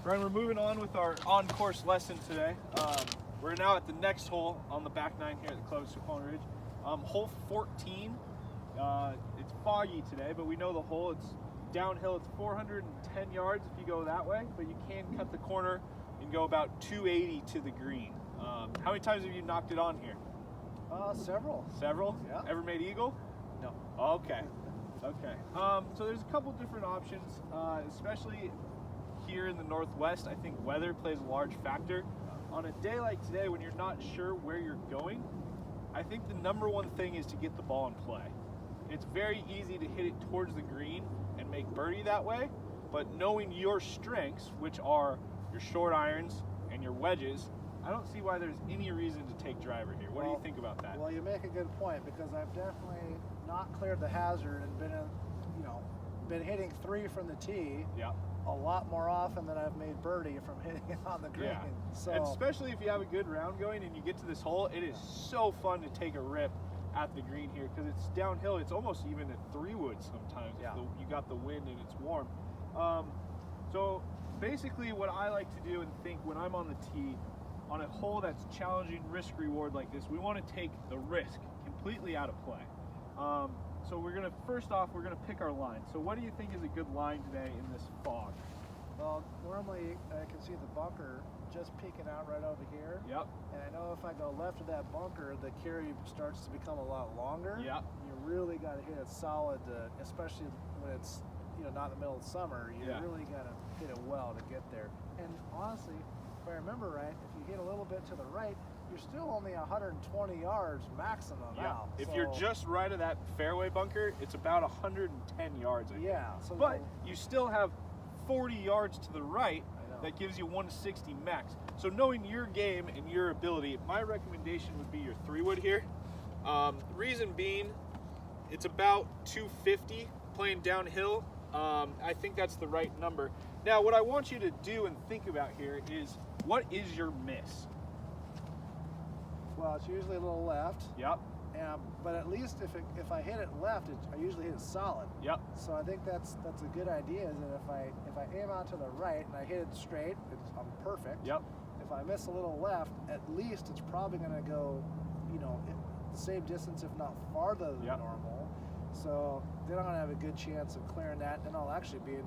Brian, we're moving on with our on-course lesson today. We're now at the next hole on the back nine here at the Club Suquan Ridge. Hole 14. It's foggy today, but we know the hole. It's downhill. It's 410 yards if you go that way, but you can cut the corner and go about 280 to the green. How many times have you knocked it on here? Several. Several? Yeah. Ever made eagle? No. Okay. Okay. So there's a couple different options, especially here in the Northwest. I think weather plays a large factor. On a day like today, when you're not sure where you're going, I think the number one thing is to get the ball in play. It's very easy to hit it towards the green and make birdie that way, but knowing your strengths, which are your short irons and your wedges, I don't see why there's any reason to take driver here. What do you think about that? Well, you make a good point, because I've definitely not cleared the hazard and been hitting 3 from the tee. Yeah. A lot more often than I've made birdie from hitting it on the green. Yeah. So, and especially if you have a good round going and you get to this hole, it is so fun to take a rip at the green here, because it's downhill. It's almost even at 3-wood sometimes. Yeah. You got the wind and it's warm. So basically what I like to do and think when I'm on the tee, on a hole that's challenging, risk reward like this, we want to take the risk completely out of play. So we're gonna, first off, we're gonna pick our line. So what do you think is a good line today in this fog? well, normally I can see the bunker just peeking out right over here. Yep. And I know if I go left of that bunker, the carry starts to become a lot longer. Yep. You really got to hit it solid, especially when it's not in the middle of summer. You really got to hit it well to get there. And honestly, if I remember right, if you hit a little bit to the right, you're still only 120 yards maximum out. If you're just right of that fairway bunker, it's about 110 yards. I think. So But you still have 40 yards to the right. I know. That gives you 160 max. So knowing your game and your ability, my recommendation would be your 3-wood here. Reason being, it's about 250 playing downhill. I think that's the right number. Now, what I want you to do and think about here is, what is your miss? Well, it's usually a little left. Yep. But at least if I hit it left, I usually hit it solid. Yep. So I think that's a good idea. Is that if I aim out to the right and I hit it straight, I'm perfect. Yep. If I miss a little left, at least it's probably going to go, the same distance, if not farther than normal. So then I'm going to have a good chance of clearing that. Then I'll actually be in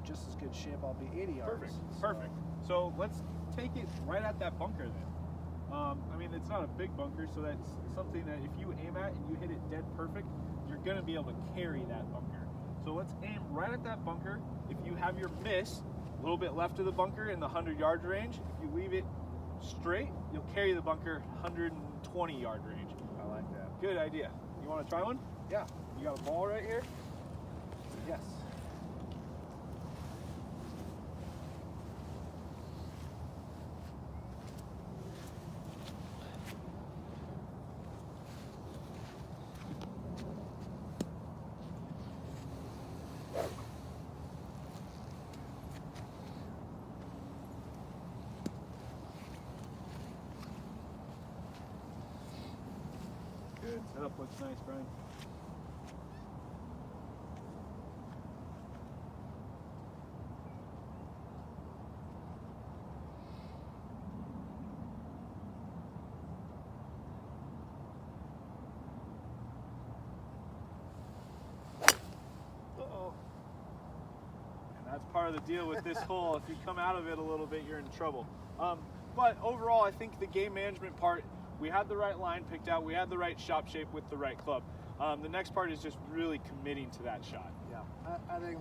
just as good shape. I'll be 80 yards. Perfect. Perfect. So let's take it right at that bunker then. I mean, it's not a big bunker, so that's something that if you aim at and you hit it dead perfect, you're going to be able to carry that bunker. So let's aim right at that bunker. If you have your miss a little bit left of the bunker in the 100-yard range, if you leave it straight, you'll carry the bunker 120-yard range. I like that. Good idea. You want to try one? Yeah. You got a ball right here? Yes. Good. Setup looks nice, Brian. Uh-oh. And that's part of the deal with this hole. If you come out of it a little bit, you're in trouble. But overall, I think the game management part, we had the right line picked out. We had the right shot shape with the right club. The next part is just really committing to that shot. Yeah. I think